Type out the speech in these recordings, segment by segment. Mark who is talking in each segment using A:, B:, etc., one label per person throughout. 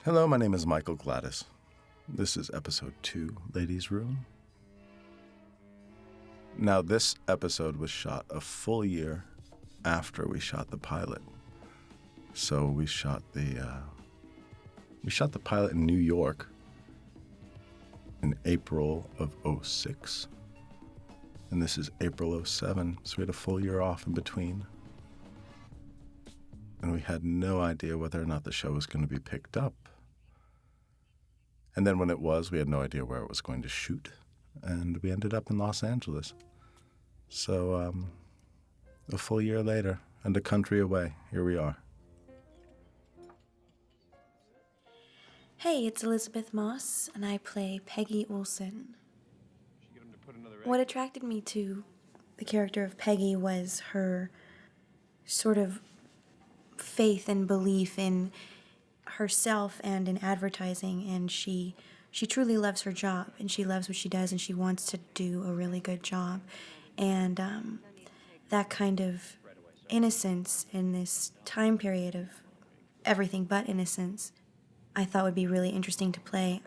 A: Hello, my name is Michael Gladis. This is episode 2, Ladies' Room. Now, this episode was shot a full year after we shot the pilot. So we shot the pilot in New York in April of '06. And this is April '07, so we had a full year off in between. And we had no idea whether or not the show was going to be picked up. And then when it was, we had no idea where it was going to shoot. And we ended up in Los Angeles. So a full year later, and a country away, here we are.
B: Hey, it's Elisabeth Moss, and I play Peggy Olson. What attracted me to the character of Peggy was her sort of faith and belief in herself and in advertising, and she truly loves her job, and she loves what she does, and she wants to do a really good job. And that kind of innocence in this time period of everything but innocence, I thought would be really interesting to play.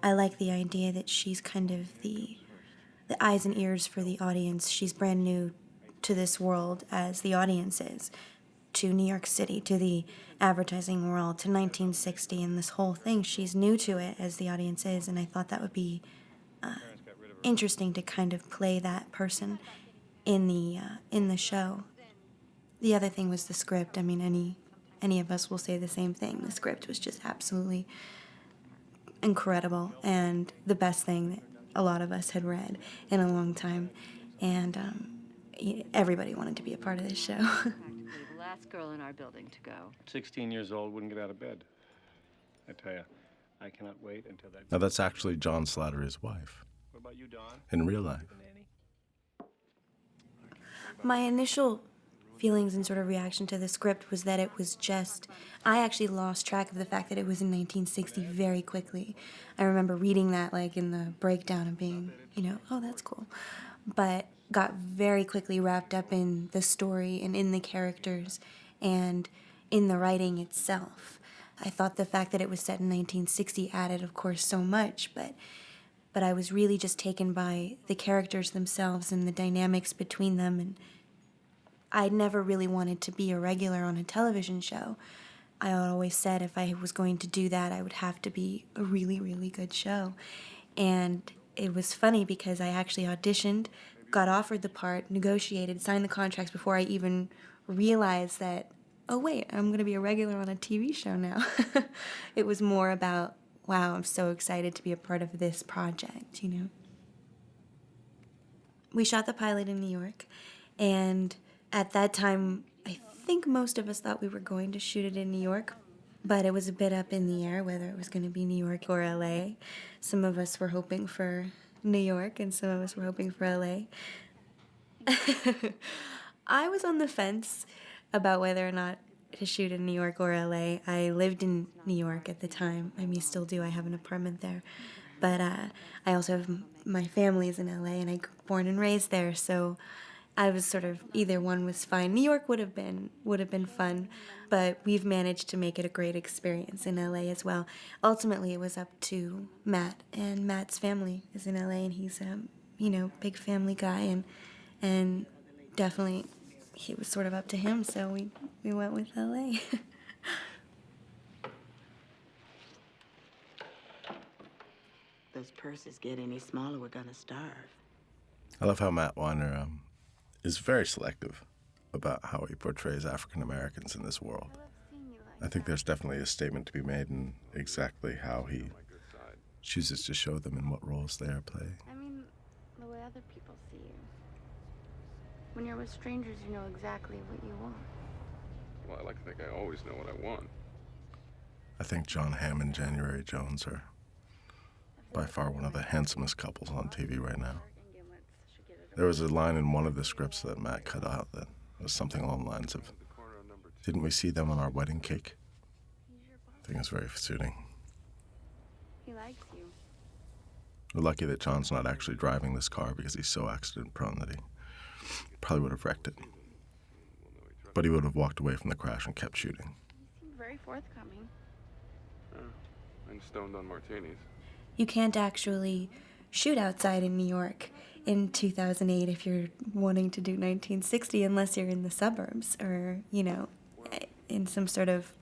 B: I like the idea that she's kind of the eyes and ears for the audience. She's brand new to this world as the audience is, to New York City, to the advertising world, to 1960, and this whole thing. She's new to it as the audience is, and I thought that would be interesting to kind of play that person in the show. The other thing was the script. I mean, any of us will say the same thing. The script was just absolutely incredible and the best thing that a lot of us had read in a long time, and everybody wanted to be a part of this show.
C: Last girl in our building to go.
D: 16 years old, wouldn't get out of bed. I tell you, I cannot wait until that...
A: Now, that's actually John Slattery's wife.
D: What about you, Don?
A: In real life.
B: My initial feelings and sort of reaction to the script was that it was just... I actually lost track of the fact that it was in 1960 very quickly. I remember reading that, like, in the breakdown and being, oh, that's cool. But got very quickly wrapped up in the story and in the characters and in the writing itself. I thought the fact that it was set in 1960 added, of course, so much, but I was really just taken by the characters themselves and the dynamics between them, and I never really wanted to be a regular on a television show. I always said if I was going to do that, I would have to be a really, really good show. And it was funny because I actually auditioned, got offered the part, negotiated, signed the contracts before I even realized that, oh wait, I'm going to be a regular on a TV show now. It was more about, wow, I'm so excited to be a part of this project, We shot the pilot in New York, and at that time, I think most of us thought we were going to shoot it in New York, but it was a bit up in the air whether it was going to be New York or LA. Some of us were hoping for New York, and some of us were hoping for LA. I was on the fence about whether or not to shoot in New York or LA. I lived in New York at the time. I mean, still do. I have an apartment there. But I also have my family's in LA, and I was born and raised there, so I was sort of, either one was fine. New York would have been fun, but we've managed to make it a great experience in LA as well. Ultimately, it was up to Matt, and Matt's family is in LA, and he's a, big family guy, and definitely it was sort of up to him, so we went with LA.
E: Those purses get any smaller, we're gonna starve.
A: I love how Matt Weiner is very selective about how he portrays African Americans in this world. I think there's definitely a statement to be made in exactly how he chooses to show them in what roles they are playing.
C: I mean, the way other people see you. When you're with strangers, you know exactly what you want.
D: Well, I like to think I always know what I want.
A: I think John Hamm and January Jones are by far one of the handsomest couples on TV right now. There was a line in one of the scripts that Matt cut out that was something along the lines of, "Didn't we see them on our wedding cake?" I think it's very suiting.
C: He likes you.
A: We're lucky that John's not actually driving this car because he's so accident prone that he probably would have wrecked it. But he would have walked away from the crash and kept shooting.
C: You seem very forthcoming.
F: I'm stoned on martinis.
B: You can't actually shoot outside in New York in 2008 if you're wanting to do 1960 unless you're in the suburbs or, in some sort of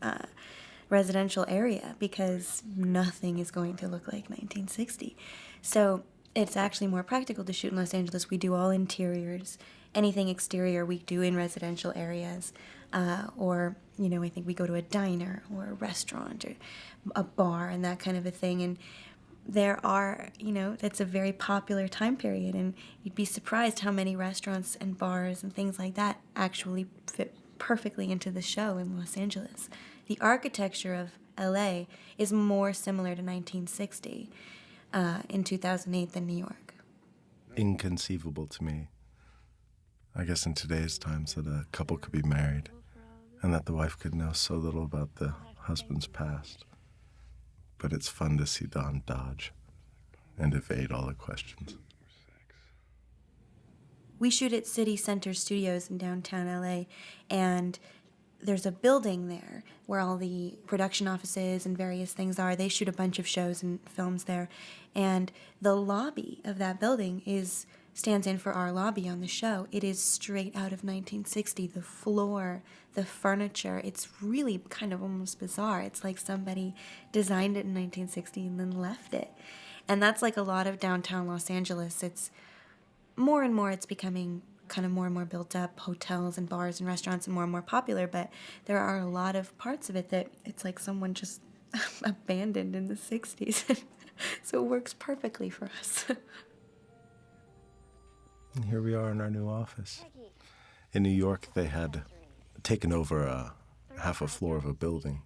B: residential area, because nothing is going to look like 1960. So it's actually more practical to shoot in Los Angeles. We do all interiors. Anything exterior we do in residential areas. Or, I think we go to a diner or a restaurant or a bar and that kind of a thing. And there are, that's a very popular time period. And you'd be surprised how many restaurants and bars and things like that actually fit perfectly into the show in Los Angeles. The architecture of LA is more similar to 1960 in 2008 than New York.
A: Inconceivable to me, I guess, in today's times, that a couple could be married and that the wife could know so little about the husband's past. But it's fun to see Don dodge and evade all the questions.
B: We shoot at City Center Studios in downtown LA, and there's a building there where all the production offices and various things are. They shoot a bunch of shows and films there. And the lobby of that building stands in for our lobby on the show. It is straight out of 1960. The floor, the furniture, it's really kind of almost bizarre. It's like somebody designed it in 1960 and then left it. And that's like a lot of downtown Los Angeles. It's more and more, it's becoming kind of more and more built up, hotels and bars and restaurants, and more popular, but there are a lot of parts of it that it's like someone just abandoned in the 60s. So it works perfectly for us.
A: And here we are in our new office. In New York, they had taken over half a floor of a building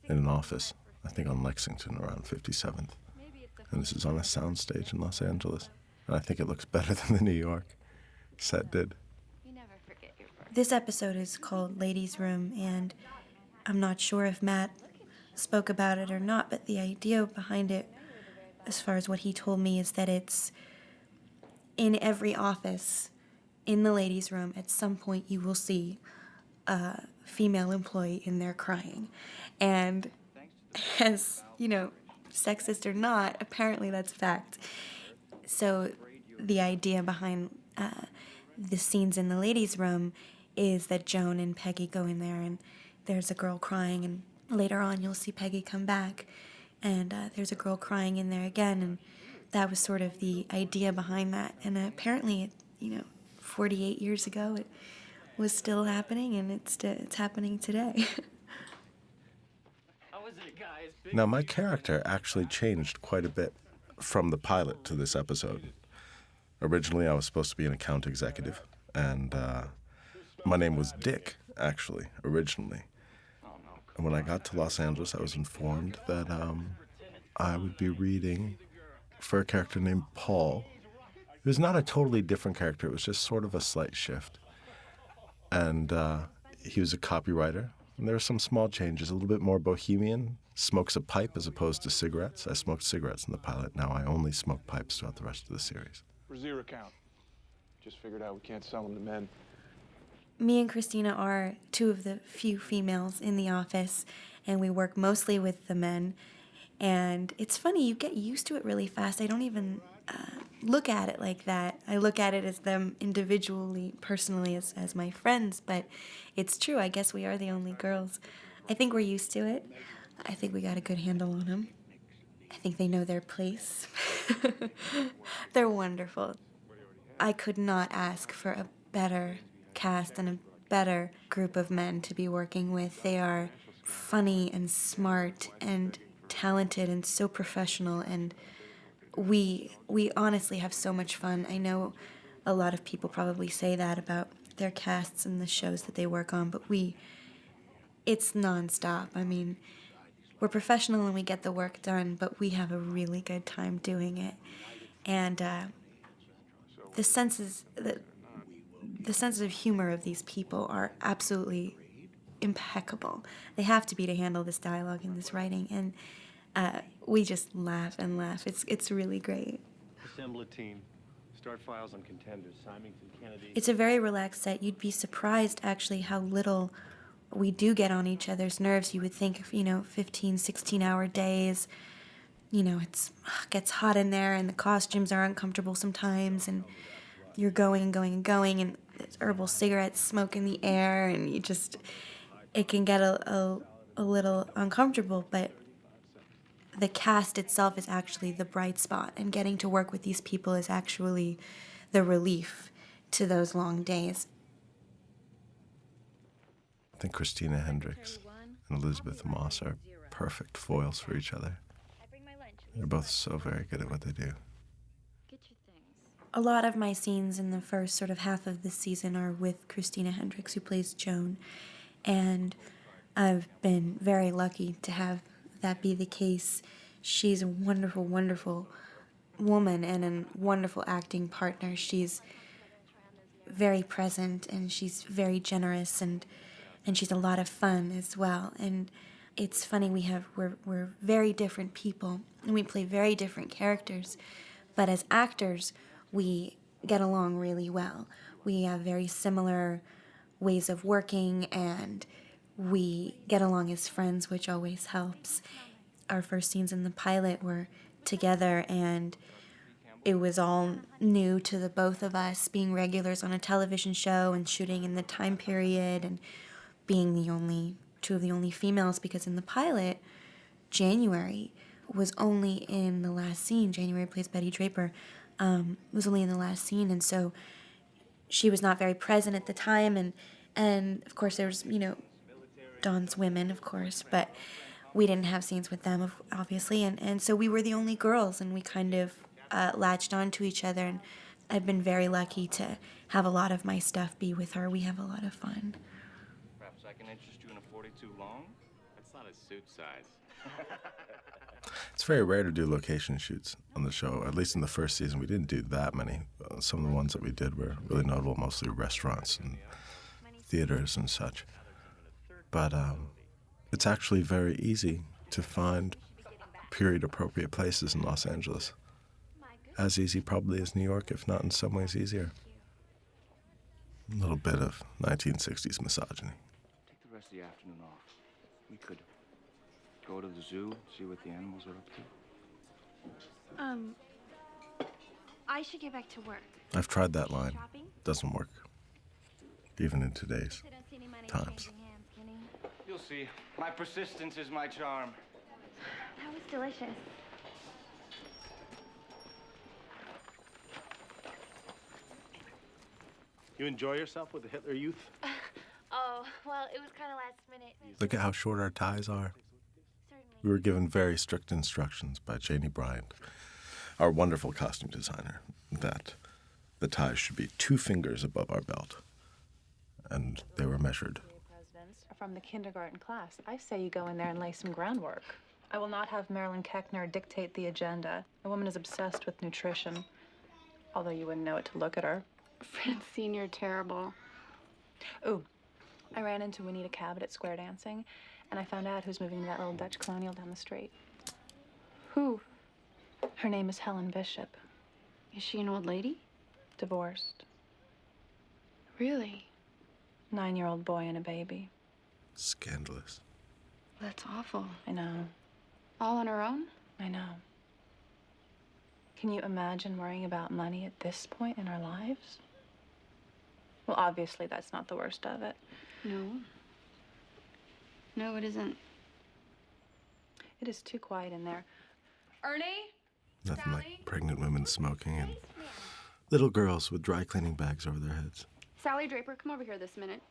A: in an office, I think on Lexington around 57th. And this is on a soundstage in Los Angeles. And I think it looks better than the New York set did.
B: This episode is called Ladies' Room, and I'm not sure if Matt spoke about it or not, but the idea behind it, as far as what he told me, is that it's in every office, in the ladies' room, at some point you will see a female employee in there crying. And as, sexist or not, apparently that's fact. So the idea behind the scenes in the ladies' room is that Joan and Peggy go in there and there's a girl crying, and later on you'll see Peggy come back and there's a girl crying in there again, and that was sort of the idea behind that. And apparently, 48 years ago it was still happening, and it's happening today.
A: Now, my character actually changed quite a bit from the pilot to this episode. Originally, I was supposed to be an account executive, and my name was Dick, actually, originally. And when I got to Los Angeles, I was informed that I would be reading for a character named Paul. It was not a totally different character, it was just sort of a slight shift. And he was a copywriter, and there were some small changes, a little bit more bohemian, smokes a pipe as opposed to cigarettes. I smoked cigarettes in the pilot, now I only smoke pipes throughout the rest of the series.
G: Brazier account. Just figured out we can't sell them to men.
B: Me and Christina are two of the few females in the office, and we work mostly with the men. And it's funny, you get used to it really fast. I don't even look at it like that. I look at it as them individually, personally, as my friends, but it's true. I guess we are the only girls. I think we're used to it. I think we got a good handle on them. I think they know their place. They're wonderful. I could not ask for a better cast and a better group of men to be working with. They are funny and smart and talented and so professional, and we honestly have so much fun. I know a lot of people probably say that about their casts and the shows that they work on, but it's nonstop. I mean, we're professional and we get the work done, but we have a really good time doing it. And the senses of humor of these people are absolutely impeccable. They have to be to handle this dialogue and this writing, and we just laugh and laugh. It's really great.
D: Assemble a team. Start files on contenders. Symington, Kennedy.
B: It's a very relaxed set. You'd be surprised, actually, how little we do get on each other's nerves. You would think, 15, 16-hour days. It gets hot in there, and the costumes are uncomfortable sometimes, and you're going and going and going, and there's herbal cigarette smoke in the air, and it can get a little uncomfortable, but the cast itself is actually the bright spot, and getting to work with these people is actually the relief to those long days.
A: I think Christina Hendricks and Elisabeth Moss are perfect foils for each other. They're both so very good at what they do.
B: A lot of my scenes in the first sort of half of this season are with Christina Hendricks, who plays Joan, and I've been very lucky to have that be the case. She's a wonderful, wonderful woman and a wonderful acting partner. She's very present, and she's very generous, and she's a lot of fun as well. And it's funny, we're very different people, and we play very different characters, but as actors, we get along really well. We have very similar ways of working, and we get along as friends, which always helps. Our first scenes in the pilot were together, and it was all new to the both of us, being regulars on a television show and shooting in the time period and being two of the only females, because in the pilot, January was only in the last scene. January plays Betty Draper, was only in the last scene, and so she was not very present at the time, and of course there was, Dawn's women, of course, but we didn't have scenes with them, obviously, and so we were the only girls, and we kind of latched on to each other, and I've been very lucky to have a lot of my stuff be with her. We have a lot of fun.
F: Perhaps I can interest you in a 42 long? That's not a suit size.
A: It's very rare to do location shoots on the show. At least in the first season, we didn't do that many. Some of the ones that we did were really notable, mostly restaurants and theaters and such. But it's actually very easy to find period-appropriate places in Los Angeles. As easy probably as New York, if not in some ways easier. A little bit of 1960s misogyny.
F: Take the rest of the afternoon off. We could go to the zoo, see what the animals are up to.
C: I should get back to work.
A: I've tried that line. Doesn't work. Even in today's times.
F: You'll see. My persistence is my charm.
C: That was delicious.
G: You enjoy yourself with the Hitler Youth?
C: Oh, well, it was kind of last minute.
A: Look at how short our ties are.
C: Certainly.
A: We were given very strict instructions by Janie Bryant, our wonderful costume designer, that the ties should be 2 fingers above our belt. And they were measured.
H: From the kindergarten class. I say you go in there and lay some groundwork. I will not have Marilyn Keckner dictate the agenda. The woman is obsessed with nutrition, although you wouldn't know it to look at her.
C: Francine, you're terrible.
H: Ooh, I ran into Juanita Cabot at square dancing, and I found out who's moving to that little Dutch colonial down the street.
C: Who?
H: Her name is Helen Bishop.
C: Is she an old lady?
H: Divorced.
C: Really?
H: 9-year-old boy and a baby.
A: Scandalous.
C: That's awful.
H: I know.
C: All on her own?
H: I know. Can you imagine worrying about money at this point in our lives? Well, obviously, that's not the worst of it.
C: No. No, it isn't.
H: It is too quiet in there. Ernie?
A: Nothing
H: Sally?
A: like pregnant women smoking and little girls with dry cleaning bags over their heads.
C: Sally Draper, come over here this minute.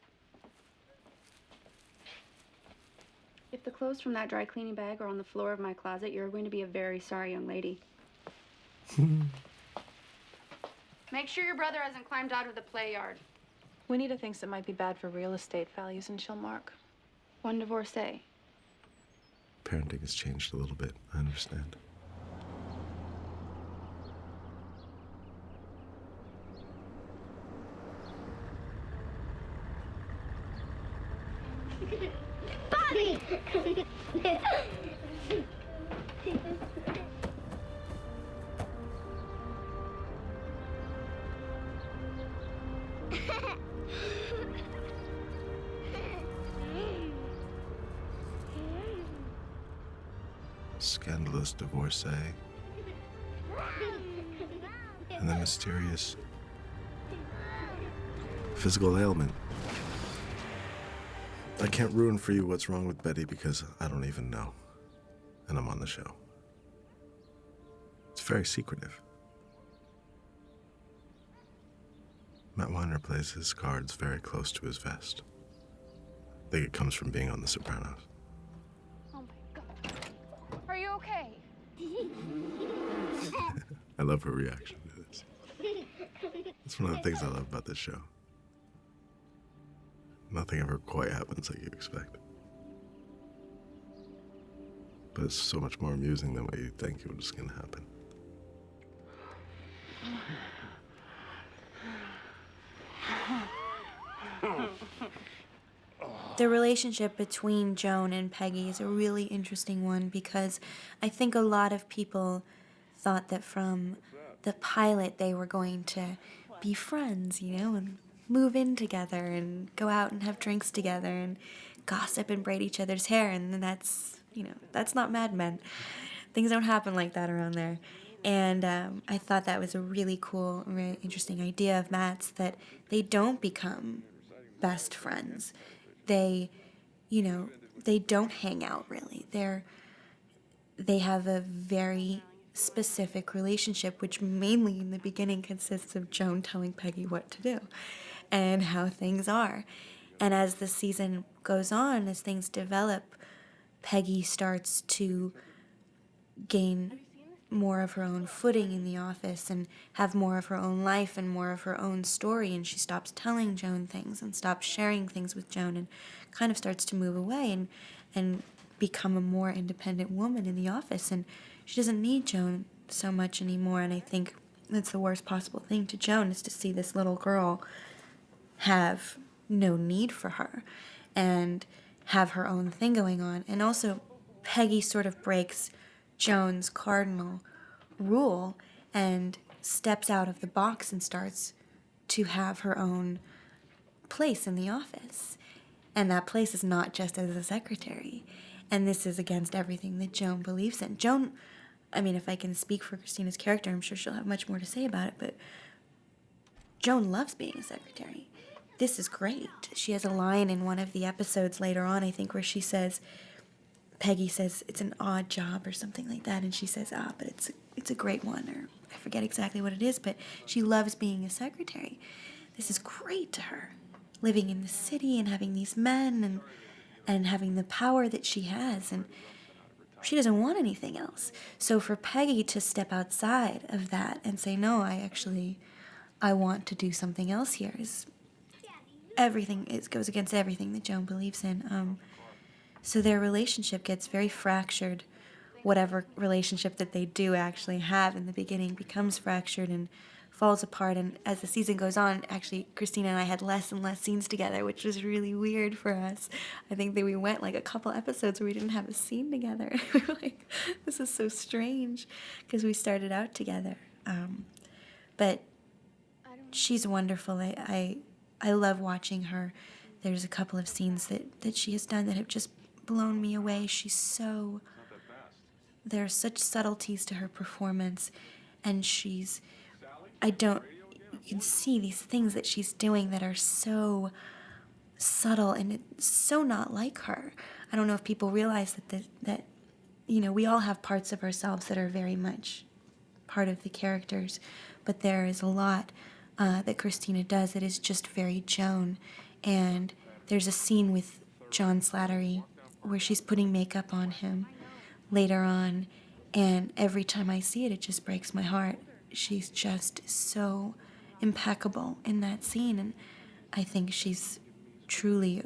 C: If the clothes from that dry cleaning bag are on the floor of my closet, you're going to be a very sorry young lady. Make sure your brother hasn't climbed out of the play yard.
H: Juanita thinks it might be bad for real estate values in Chilmark.
C: One divorcee.
A: Parenting has changed a little bit, I understand.
C: Bobby!
A: scandalous divorcee, and the mysterious physical ailment. I can't ruin for you what's wrong with Betty because I don't even know, and I'm on the show. It's very secretive. Matt Weiner plays his cards very close to his vest. I think it comes from being on The Sopranos.
C: Oh my God. Are you okay?
A: I love her reaction to this. It's one of the things I love about this show. Nothing ever quite happens like you expect. But it's so much more amusing than what you think it was going to happen.
B: The relationship between Joan and Peggy is a really interesting one because I think a lot of people thought that from the pilot they were going to be friends, you know, and move in together and go out and have drinks together and gossip and braid each other's hair, and that's, you know, that's not Mad Men. Things don't happen like that around there. And I thought that was a really cool, really interesting idea of Matt's, that they don't become best friends. They, you know, they don't hang out really. They have a very specific relationship, which mainly in the beginning consists of Joan telling Peggy what to do and how things are. And as the season goes on, as things develop, Peggy starts to gain more of her own footing in the office and have more of her own life and more of her own story, and she stops telling Joan things and stops sharing things with Joan and kind of starts to move away and become a more independent woman in the office, and she doesn't need Joan so much anymore. And I think that's the worst possible thing to Joan, is to see this little girl have no need for her and have her own thing going on. And also Peggy sort of breaks Joan's cardinal rule and steps out of the box and starts to have her own place in the office. And that place is not just as a secretary. And this is against everything that Joan believes in. Joan, I mean, if I can speak for Christina's character, I'm sure she'll have much more to say about it, but Joan loves being a secretary. This is great. She has a line in one of the episodes later on, I think, where she says, Peggy says it's an odd job or something like that, and she says, but it's a great one, or I forget exactly what it is, but she loves being a secretary. This is great to her, living in the city and having these men and having the power that she has, and she doesn't want anything else. So for Peggy to step outside of that and say, no, I want to do something else here, is everything, it goes against everything that Joan believes in. So their relationship gets very fractured. Whatever relationship that they do actually have in the beginning becomes fractured and falls apart. And as the season goes on, actually, Christina and I had less and less scenes together, which was really weird for us. I think that we went like a couple episodes where we didn't have a scene together. We were like, this is so strange, because we started out together. But she's wonderful. I love watching her. There's a couple of scenes that she has done that have just blown me away. There are such subtleties to her performance, and you can see these things that she's doing that are so subtle, and it's so not like her. I don't know if people realize that you know, we all have parts of ourselves that are very much part of the characters, but there is a lot that Christina does that is just very Joan. And there's a scene with John Slattery where she's putting makeup on him later on, and every time I see it, it just breaks my heart. She's just so impeccable in that scene, and I think she's truly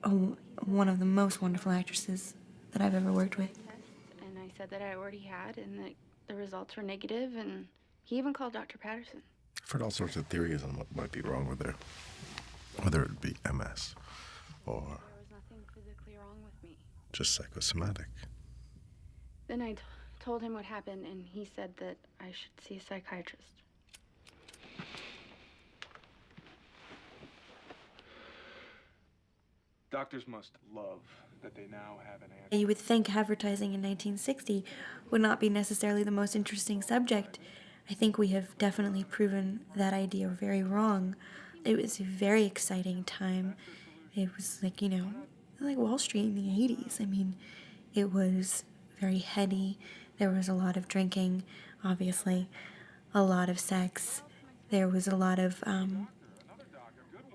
B: one of the most wonderful actresses that I've ever worked with.
C: And I said that I already had, and that the results were negative, and he even called Dr. Patterson.
A: I've heard all sorts of theories on what might be wrong with her, whether it be MS or
C: There was nothing physically wrong with me.
A: just psychosomatic.
C: Then I told him what happened, and he said that I should see a psychiatrist.
G: Doctors must love that they now have an answer.
B: You would think advertising in 1960 would not be necessarily the most interesting subject. I think we have definitely proven that idea very wrong. It was a very exciting time. It was like, like Wall Street in the 80s. I mean, it was very heady. There was a lot of drinking, obviously, a lot of sex. There was a lot of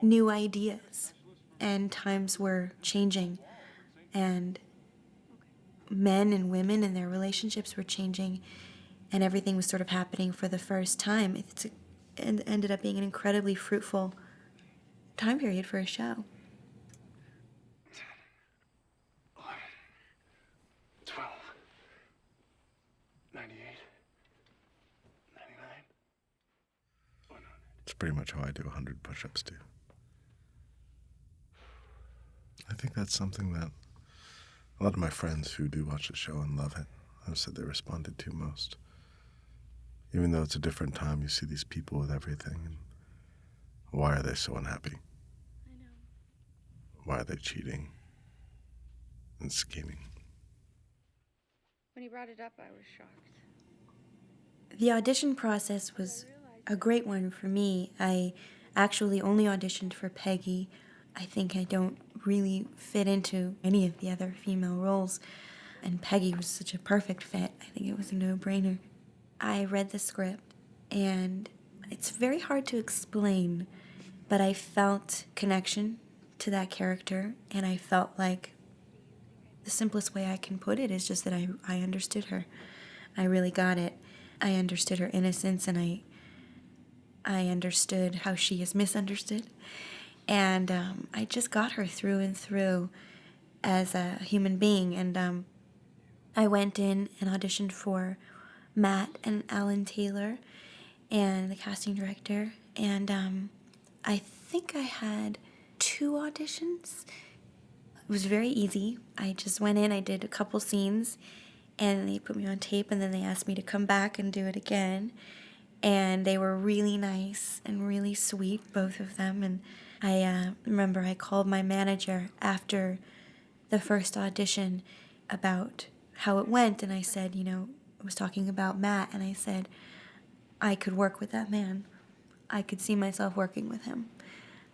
B: new ideas, and times were changing, and men and women and their relationships were changing, and everything was sort of happening for the first time. It ended up being an incredibly fruitful time period for a show.
G: 11, 12, 98, 99, 100.
A: It's pretty much how I do 100 push-ups too. I think that's something that a lot of my friends who do watch the show and love it have said they responded to most. Even though it's a different time, you see these people with everything, and why are they so unhappy?
C: I know.
A: Why are they cheating and scheming?
C: When he brought it up, I was shocked.
B: The audition process was a great one for me. I actually only auditioned for Peggy. I think I don't really fit into any of the other female roles, and Peggy was such a perfect fit. I think it was a no-brainer. I read the script, and it's very hard to explain, but I felt connection to that character, and I felt like the simplest way I can put it is just that I understood her. I really got it. I understood her innocence, and I understood how she is misunderstood. And I just got her through and through as a human being. And I went in and auditioned for Matt and Alan Taylor and the casting director. And I think I had 2 auditions. It was very easy. I just went in, I did a couple scenes, and they put me on tape, and then they asked me to come back and do it again. And they were really nice and really sweet, both of them. And I remember I called my manager after the first audition about how it went, and I said, I was talking about Matt, and I said, I could work with that man. I could see myself working with him.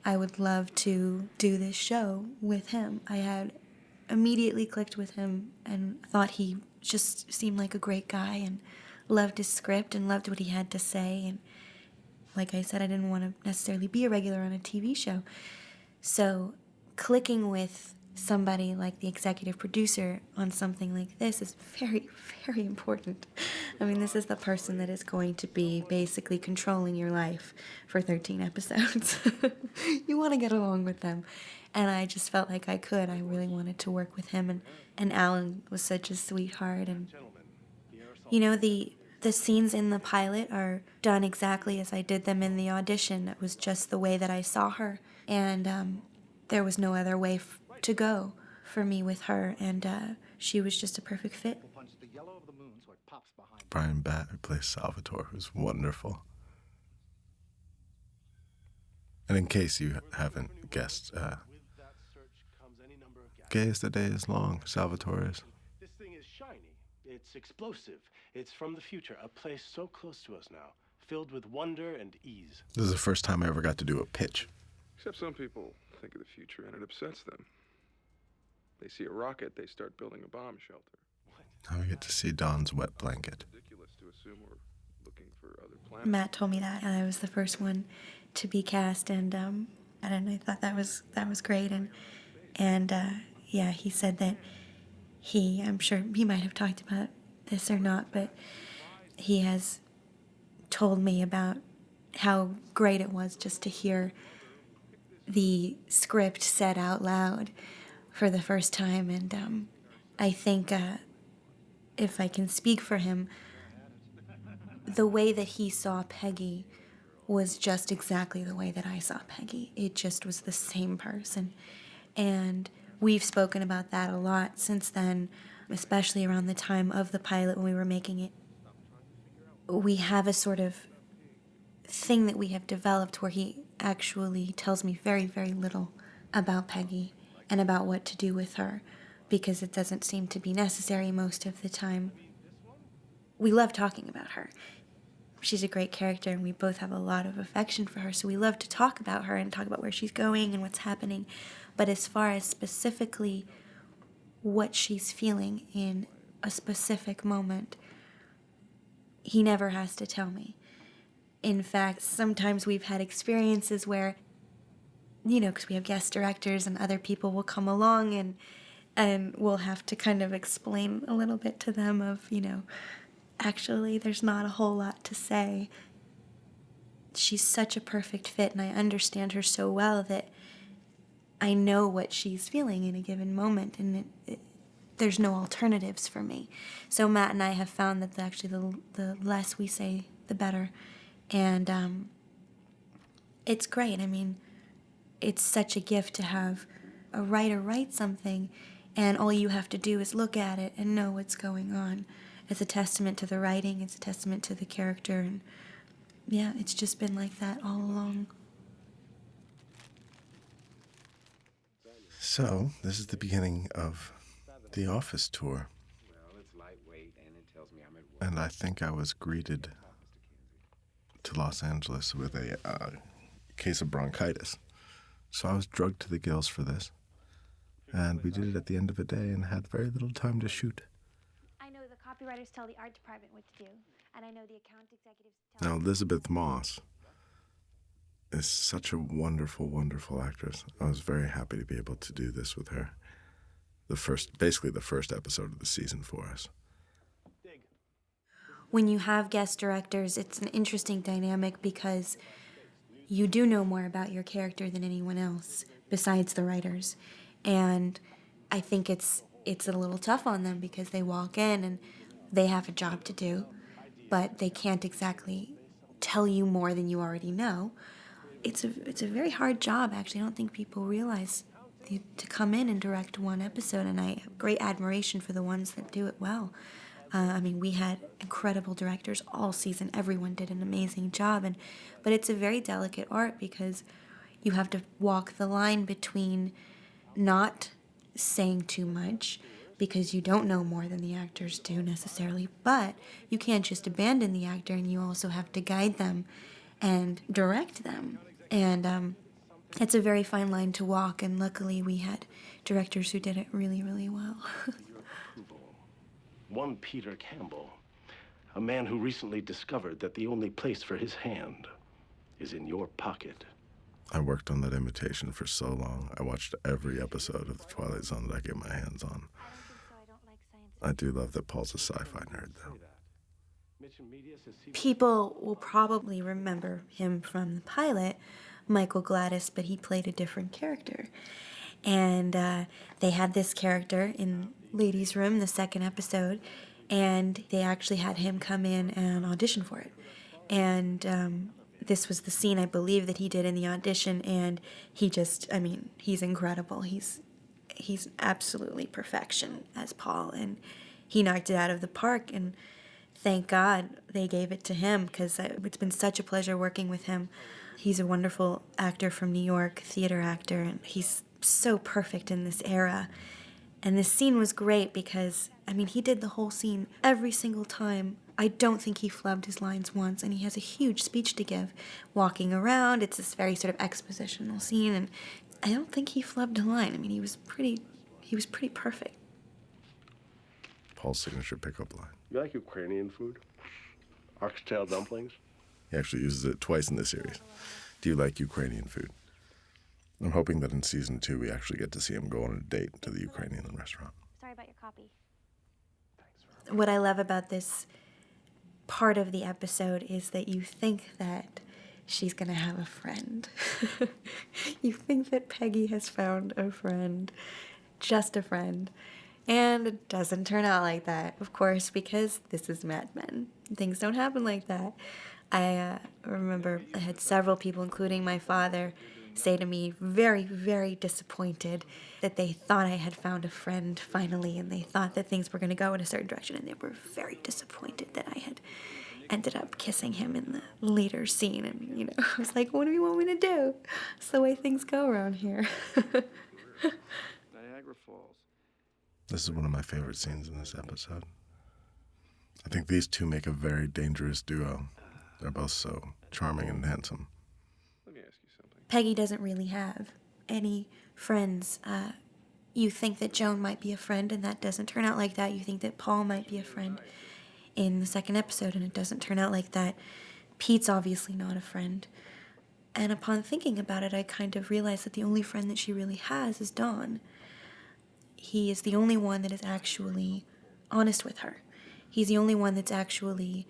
B: I would love to do this show with him. I had immediately clicked with him and thought he just seemed like a great guy and loved his script and loved what he had to say. And like I said, I didn't want to necessarily be a regular on a TV show. So clicking with somebody like the executive producer on something like this is very, very important. I mean, this is the person that is going to be basically controlling your life for 13 episodes. You want to get along with them. And I just felt like I could. I really wanted to work with him. And Alan was such a sweetheart. And, the scenes in the pilot are done exactly as I did them in the audition. It was just the way that I saw her. And there was no other way to go for me with her. And she was just a perfect fit.
A: Brian Batt, who plays Salvatore, who's wonderful. And in case you haven't guessed, gay as the day is long, Salvatore is.
I: This thing is shiny. It's explosive. It's from the future, a place so close to us now, filled with wonder and ease.
A: This is the first time I ever got to do a pitch.
G: Except some people think of the future and it upsets them. They see a rocket, they start building a bomb shelter.
A: Now we get to see Don's wet blanket.
G: Ridiculous to assume we're looking for other planets.
B: Matt told me that, and I was the first one to be cast, and I thought that was great. And yeah, he said that I'm sure he might have talked about this or not, but he has told me about how great it was just to hear the script said out loud for the first time. And I think if I can speak for him, the way that he saw Peggy was just exactly the way that I saw Peggy. It just was the same person. And we've spoken about that a lot since then, especially around the time of the pilot when we were making it. We have a sort of thing that we have developed where he actually tells me very, very little about Peggy. and about what to do with her, because it doesn't seem to be necessary most of the time. We love talking about her. She's a great character, and we both have a lot of affection for her, so we love to talk about her and talk about where she's going and what's happening. But as far as specifically what she's feeling in a specific moment, he never has to tell me. In fact, sometimes we've had experiences where, because we have guest directors and other people will come along and we'll have to kind of explain a little bit to them of, actually there's not a whole lot to say. She's such a perfect fit, and I understand her so well that I know what she's feeling in a given moment, and there's no alternatives for me. So Matt and I have found that actually the less we say, the better. And it's great. I mean, it's such a gift to have a writer write something, and all you have to do is look at it and know what's going on. It's a testament to the writing, it's a testament to the character, and yeah, it's just been like that all along.
A: So, this is the beginning of the office tour. And I think I was greeted to Los Angeles with a case of bronchitis. So I was drugged to the gills for this. And we did it at the end of a day and had very little time to shoot.
C: I know the copywriters tell the art department what to do, and I know the account executives
A: Now, Elisabeth Moss is such a wonderful, wonderful actress. I was very happy to be able to do this with her. Basically the first episode of the season for us.
B: When you have guest directors, it's an interesting dynamic because you do know more about your character than anyone else besides the writers. And I think it's a little tough on them because they walk in and they have a job to do, but they can't exactly tell you more than you already know. It's a very hard job, actually. I don't think people realize to come in and direct one episode, and I have great admiration for the ones that do it well. We had incredible directors all season. Everyone did an amazing job, but it's a very delicate art because you have to walk the line between not saying too much because you don't know more than the actors do necessarily, but you can't just abandon the actor, and you also have to guide them and direct them. And it's a very fine line to walk, and luckily we had directors who did it really, really well.
I: One Peter Campbell, a man who recently discovered that the only place for his hand is in your pocket.
A: I worked on that imitation for so long. I watched every episode of The Twilight Zone that I get my hands on. I do love that Paul's a sci-fi nerd, though.
B: People will probably remember him from the pilot, Michael Gladis, but he played a different character. And they had this character in Ladies' Room, the second episode, and they actually had him come in and audition for it. And this was the scene, I believe, that he did in the audition, and he's incredible. He's absolutely perfection as Paul, and he knocked it out of the park, and thank God they gave it to him, because it's been such a pleasure working with him. He's a wonderful actor from New York, theater actor, and he's so perfect in this era. And this scene was great because, he did the whole scene every single time. I don't think he flubbed his lines once, and he has a huge speech to give. Walking around, it's this very sort of expositional scene, and I don't think he flubbed a line. He was pretty perfect.
A: Paul's signature pickup line.
I: You like Ukrainian food? Oxtail dumplings?
A: He actually uses it twice in this series. Do you like Ukrainian food? I'm hoping that in season 2 we actually get to see him go on a date to the Ukrainian restaurant.
C: Sorry about your copy.
B: What I love about this part of the episode is that you think that she's going to have a friend. You think that Peggy has found a friend, just a friend. And it doesn't turn out like that, of course, because this is Mad Men. Things don't happen like that. I remember I had several people, including my father, say to me, very, very disappointed that they thought I had found a friend finally, and they thought that things were going to go in a certain direction, and they were very disappointed that I had ended up kissing him in the later scene. And, I was like, what do you want me to do? It's the way things go around here.
F: Falls.
A: This is one of my favorite scenes in this episode. I think these two make a very dangerous duo. They're both so charming and handsome.
G: Let me ask you something.
B: Peggy doesn't really have any friends. You think that Joan might be a friend, and that doesn't turn out like that. You think that Paul might be a friend in the second episode, and it doesn't turn out like that. Pete's obviously not a friend. And upon thinking about it, I kind of realized that the only friend that she really has is Don. He is the only one that is actually honest with her. He's the only one that's actually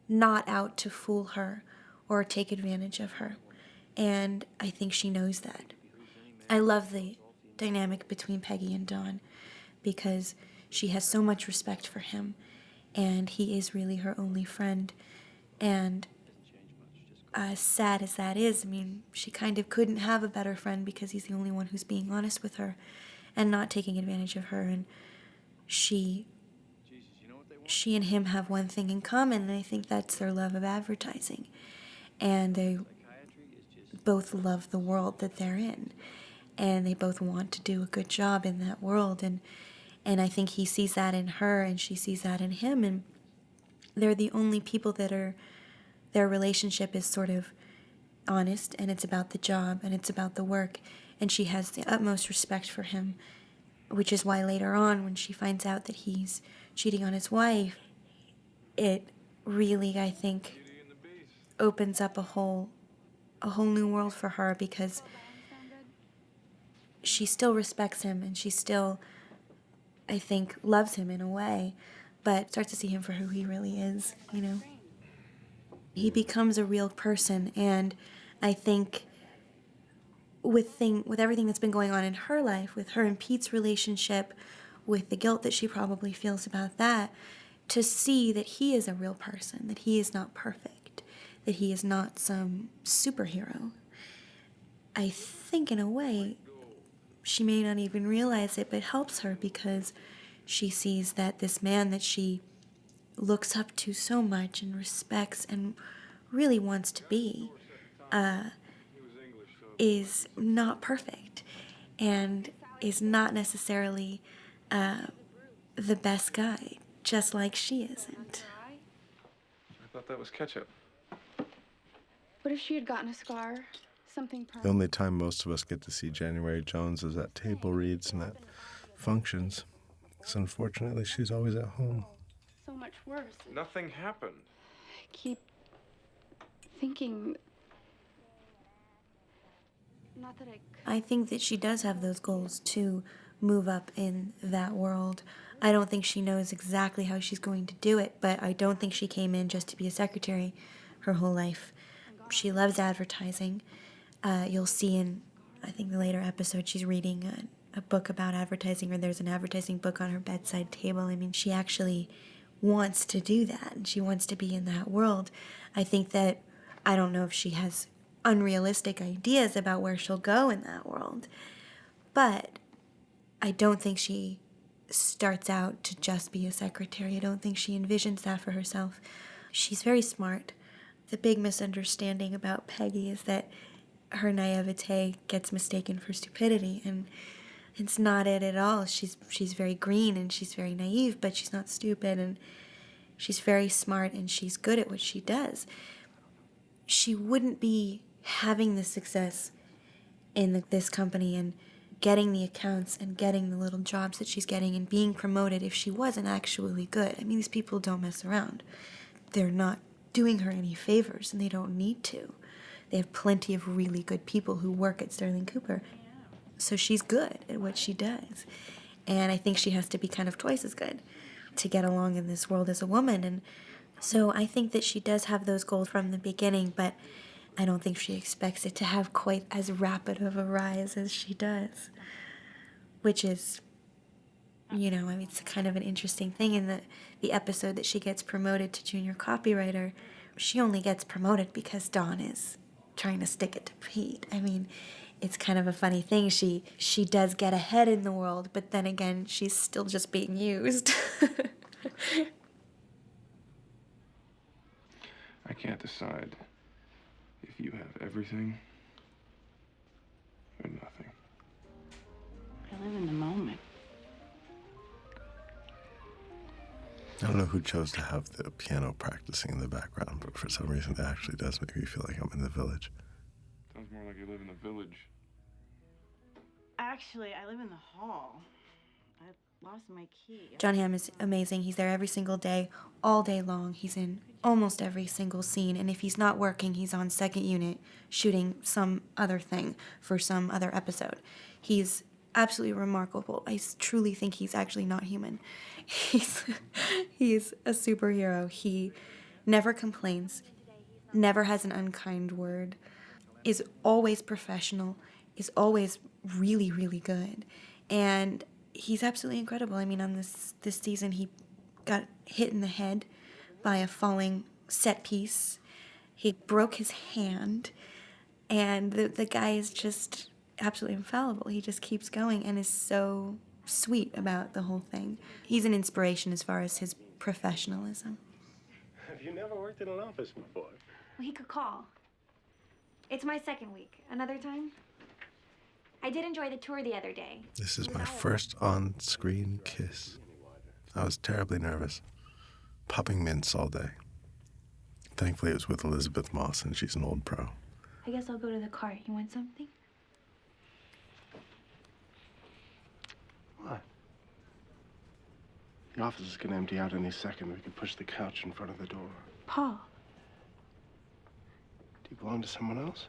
B: not out to fool her or take advantage of her. And I think she knows that. I love the dynamic between Peggy and Don because she has so much respect for him, and he is really her only friend. And as sad as that is, I mean, she kind of couldn't have a better friend because he's the only one who's being honest with her and not taking advantage of her. And she and him have one thing in common, and I think that's their love of advertising. And they both love the world that they're in, and they both want to do a good job in that world. And I think he sees that in her, and she sees that in him, and they're the only people that are, their relationship is sort of honest, and it's about the job, and it's about the work, and she has the utmost respect for him, which is why later on, when she finds out that he's cheating on his wife, it really, I think, opens up a whole new world for her, because she still respects him, and she still, I think, loves him in a way, but starts to see him for who he really is, you know? He becomes a real person, and I think with everything that's been going on in her life, with her and Pete's relationship, with the guilt that she probably feels about that, to see that he is a real person, that he is not perfect, that he is not some superhero. I think in a way, she may not even realize it, but it helps her because she sees that this man that she looks up to so much and respects and really wants to be is not perfect and is not necessarily the best guy, just like she isn't.
G: I thought that was ketchup.
C: What if she had gotten a scar? Something
A: The
C: permanent?
A: only time most of us get to see January Jones is at table reads and at functions. Because unfortunately, she's always at home.
C: So much worse.
G: Nothing happened.
C: I keep thinking. Not that
B: I think that she does have those goals to move up in that world. I don't think she knows exactly how she's going to do it, but I don't think she came in just to be a secretary her whole life. She loves advertising. You'll see in, I think, the later episode, she's reading a book about advertising, or there's an advertising book on her bedside table. I mean, she actually wants to do that, and she wants to be in that world. I think that, I don't know if she has unrealistic ideas about where she'll go in that world, but I don't think she starts out to just be a secretary. I don't think she envisions that for herself. She's very smart. The big misunderstanding about Peggy is that her naivete gets mistaken for stupidity, and it's not it at all. She's very green and she's very naive, but she's not stupid, and she's very smart and she's good at what she does. She wouldn't be having the success in this company and getting the accounts and getting the little jobs that she's getting and being promoted if she wasn't actually good. I mean, these people don't mess around. They're not doing her any favors, and they don't need to. They have plenty of really good people who work at Sterling Cooper. So she's good at what she does. And I think she has to be kind of twice as good to get along in this world as a woman. And so I think that she does have those goals from the beginning, but I don't think she expects it to have quite as rapid of a rise as she does. Which is, you know, I mean, it's kind of an interesting thing in the episode that she gets promoted to junior copywriter. She only gets promoted because Dawn is trying to stick it to Pete. I mean, it's kind of a funny thing. She does get ahead in the world, but then again, she's still just being used.
G: I can't decide if you have everything or nothing.
E: I live in the moment.
A: I don't know who chose to have the piano practicing in the background, but for some reason it actually does make me feel like I'm in the village.
G: Sounds more like you live in the village.
E: Actually, I live in the hall. I lost my key.
B: John Hamm is amazing. He's there every single day, all day long. He's in almost every single scene. And if he's not working, he's on second unit shooting some other thing for some other episode. He's absolutely remarkable. I truly think he's actually not human. He's a superhero. He never complains, never has an unkind word, is always professional, is always really, really good. And he's absolutely incredible. I mean, on this season, he got hit in the head by a falling set piece. He broke his hand, and the guy is just absolutely infallible. He just keeps going and is so sweet about the whole thing. He's an inspiration as far as his professionalism.
I: Have you never worked in an office before?
J: Well, he could call. It's my second week. Another time? I did enjoy the tour the other day.
A: This is my first on-screen kiss. I was terribly nervous, popping mints all day. Thankfully, it was with Elisabeth Moss, and she's an old pro.
J: I guess I'll go to the car. You want something?
I: What? The office is going to empty out any second. We could push the couch in front of the door.
J: Paul.
I: Do you belong to someone else?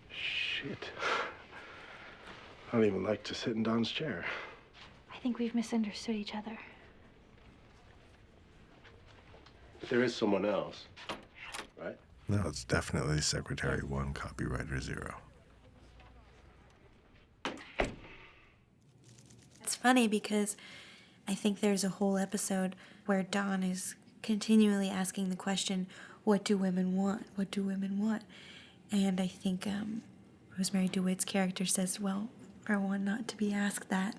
I: Shit. I don't even like to sit in Don's chair.
J: I think we've misunderstood each other.
I: But there is someone else, right?
A: No, it's definitely Secretary 1, Copywriter 0.
B: It's funny because I think there's a whole episode where Don is continually asking the question, what do women want? What do women want? And I think Rosemary DeWitt's character says, well, for one not to be asked that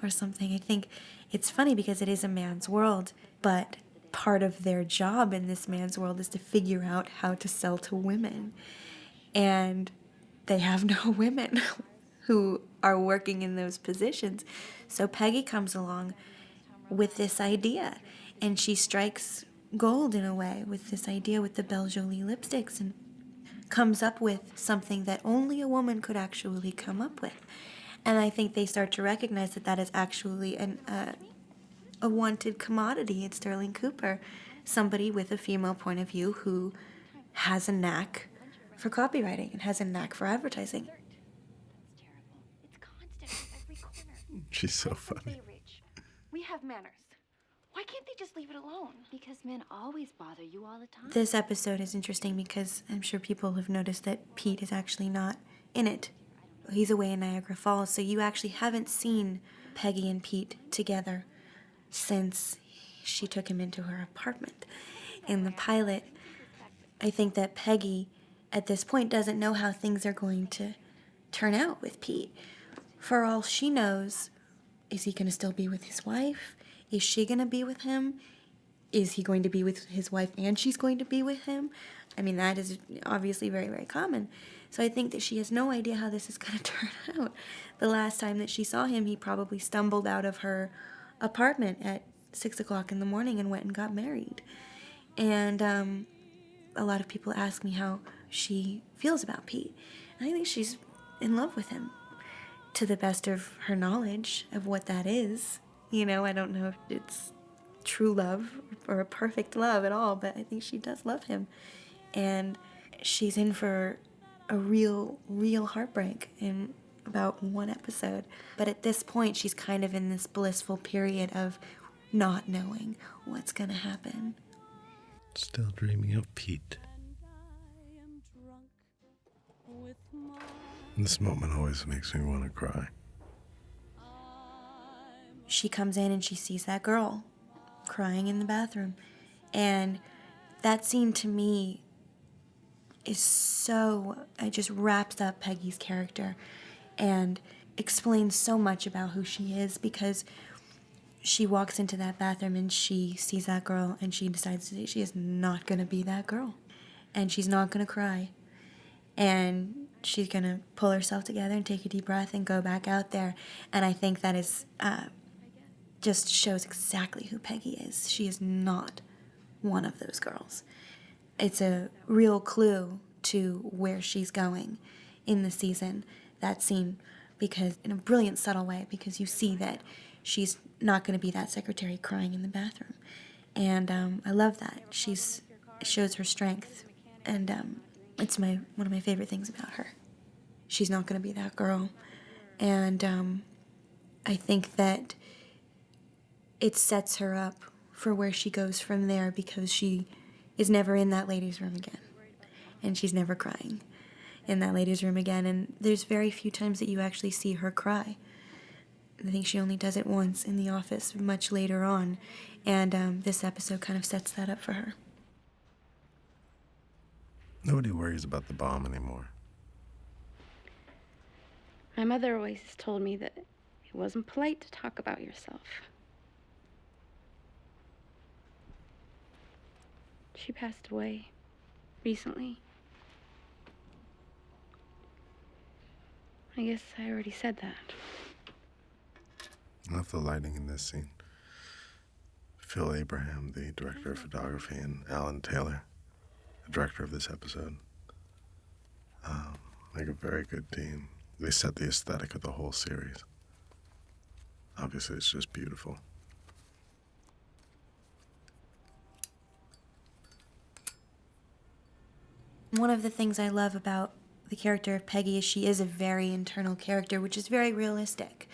B: or something. I think it's funny because it is a man's world, but part of their job in this man's world is to figure out how to sell to women. And they have no women who are working in those positions. So Peggy comes along with this idea, and she strikes gold in a way with this idea with the Belle Jolie lipsticks and comes up with something that only a woman could actually come up with. And I think they start to recognize that that is actually a wanted commodity in Sterling Cooper, somebody with a female point of view who has a knack for copywriting and has a knack for advertising.
A: She's so funny.
J: We have manners. Why can't they just leave it alone?
C: Because men always bother you all the time.
B: This episode is interesting because I'm sure people have noticed that Pete is actually not in it. He's away in Niagara Falls, so you actually haven't seen Peggy and Pete together since she took him into her apartment. In the pilot, I think that Peggy, at this point, doesn't know how things are going to turn out with Pete. For all she knows, is he going to still be with his wife? Is she going to be with him? Is he going to be with his wife and she's going to be with him? I mean, that is obviously very, very common. So I think that she has no idea how this is going to turn out. The last time that she saw him, he probably stumbled out of her apartment at 6 o'clock in the morning and went and got married. And a lot of people ask me how she feels about Pete. And I think she's in love with him, to the best of her knowledge of what that is. You know, I don't know if it's true love or a perfect love at all, but I think she does love him. And she's in for a real heartbreak in about one episode. But at this point, she's kind of in this blissful period of not knowing what's going to happen.
A: Still dreaming of Pete. This moment always makes me want to cry.
B: She comes in and she sees that girl crying in the bathroom. And that scene to me is so, it just wraps up Peggy's character and explains so much about who she is, because she walks into that bathroom and she sees that girl and she decides that she is not going to be that girl. And she's not going to cry. And she's going to pull herself together and take a deep breath and go back out there. And I think that is just shows exactly who Peggy is. She is not one of those girls. It's a real clue to where she's going in the season, that scene, because in a brilliant, subtle way, because you see that she's not going to be that secretary crying in the bathroom. And I love that. It shows her strength, and it's one of my favorite things about her. She's not going to be that girl. And I think that it sets her up for where she goes from there, because she is never in that ladies' room again. And she's never crying in that ladies' room again. And there's very few times that you actually see her cry. I think she only does it once in the office much later on. And this episode kind of sets that up for her.
A: Nobody worries about the bomb anymore.
C: My mother always told me that it wasn't polite to talk about yourself. She passed away recently. I guess I already said that.
A: I love the lighting in this scene. Phil Abraham, the director of photography, and Alan Taylor, the director of this episode, make a very good team. They set the aesthetic of the whole series. Obviously, it's just beautiful.
B: One of the things I love about the character of Peggy is she is a very internal character, which is very realistic.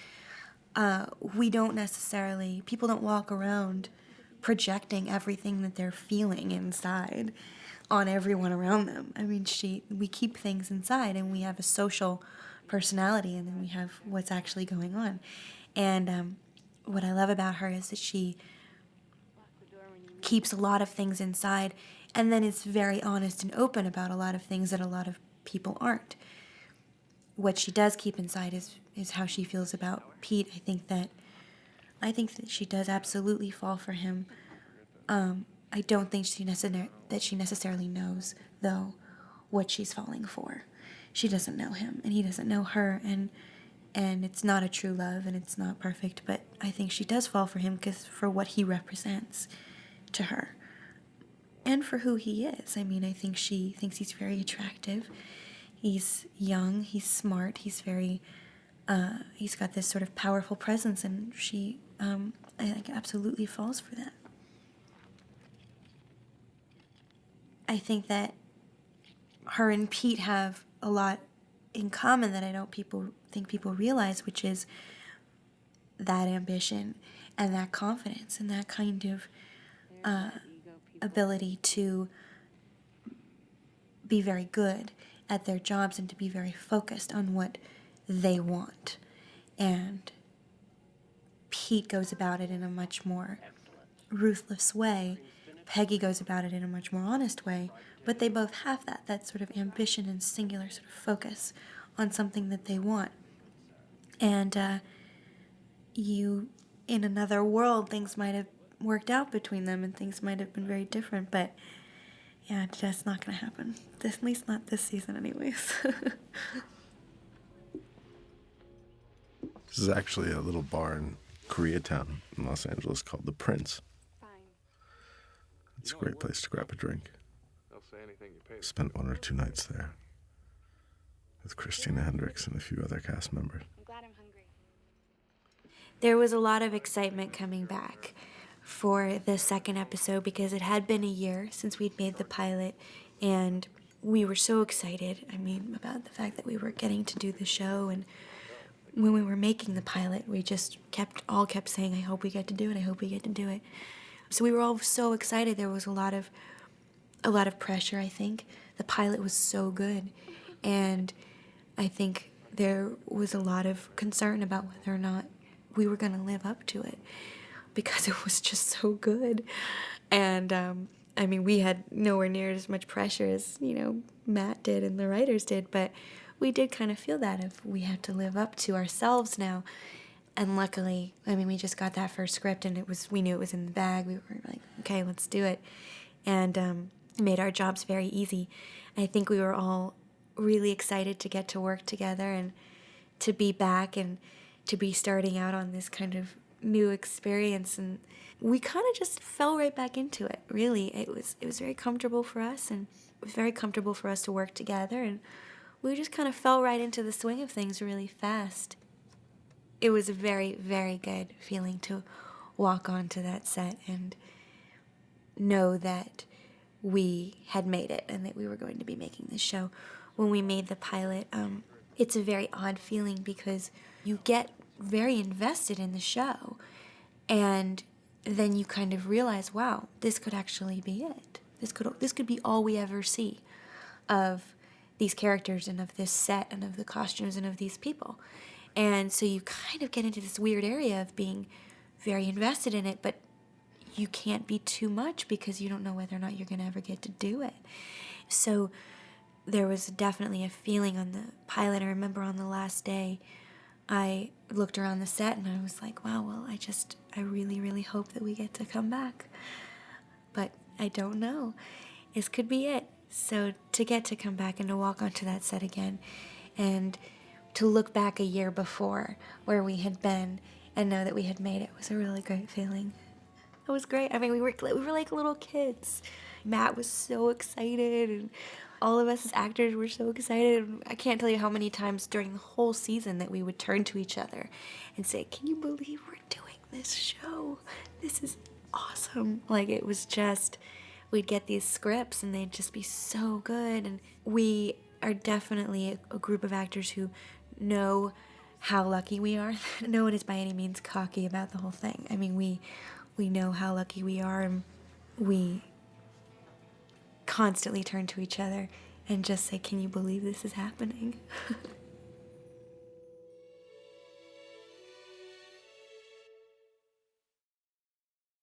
B: People don't walk around projecting everything that they're feeling inside on everyone around them. I mean, we keep things inside, and we have a social personality, and then we have what's actually going on. And what I love about her is that she keeps a lot of things inside, and then is very honest and open about a lot of things that a lot of people aren't. What she does keep inside is how she feels about Pete. I think that she does absolutely fall for him. I don't think she necessarily knows, though, what she's falling for. She doesn't know him, and he doesn't know her, and it's not a true love, and it's not perfect, but I think she does fall for him for what he represents to her, and for who he is. I mean, I think she thinks he's very attractive. He's young, he's smart, he's got this sort of powerful presence, and she, I think, absolutely falls for that. I think that her and Pete have a lot in common that I don't think people realize, which is that ambition and that confidence and that kind of ability to be very good at their jobs and to be very focused on what they want. And Pete goes about it in a much more ruthless way. Peggy goes about it in a much more honest way, but they both have that sort of ambition and singular sort of focus on something that they want. And in another world, things might have worked out between them and things might have been very different, but yeah, it's just not going to happen. At least not this season anyways.
A: This is actually a little bar in Koreatown in Los Angeles called The Prince. It's a great place to grab a drink. Spent 1 or 2 nights there with Christina Hendricks and a few other cast members.
B: There was a lot of excitement coming back for the second episode because it had been a year since we'd made the pilot, and we were so excited, about the fact that we were getting to do the show. And when we were making the pilot, we just kept saying, I hope we get to do it, I hope we get to do it. So we were all so excited. There was a lot of pressure, I think. The pilot was so good, and I think there was a lot of concern about whether or not we were going to live up to it because it was just so good. And we had nowhere near as much pressure as, Matt did and the writers did, but we did kind of feel that if we had to live up to ourselves now. And luckily, we just got that first script, and we knew it was in the bag. We were like, okay, let's do it. And made our jobs very easy. I think we were all really excited to get to work together and to be back and to be starting out on this kind of new experience. And we kind of just fell right back into it, really. It was very comfortable for us, and it was very comfortable for us to work together, and we just kind of fell right into the swing of things really fast. It was a very, very good feeling to walk onto that set and know that we had made it and that we were going to be making this show. When we made the pilot, it's a very odd feeling because you get very invested in the show, and then you kind of realize, wow, this could actually be it. This could be all we ever see of these characters and of this set and of the costumes and of these people. And so you kind of get into this weird area of being very invested in it, but you can't be too much because you don't know whether or not you're going to ever get to do it. So there was definitely a feeling on the pilot. I remember on the last day, I looked around the set and I was like, wow, well, I really, really hope that we get to come back. But I don't know. This could be it. So to get to come back and to walk onto that set again and to look back a year before where we had been and know that we had made it was a really great feeling. It was great. I mean, we were like little kids. Matt was so excited, and all of us as actors were so excited. I can't tell you how many times during the whole season that we would turn to each other and say, can you believe we're doing this show? This is awesome. Like, it was just, we'd get these scripts and they'd just be so good. And we are definitely a group of actors who know how lucky we are. No one is by any means cocky about the whole thing. I mean, we know how lucky we are, and we constantly turn to each other and just say, can you believe this is happening?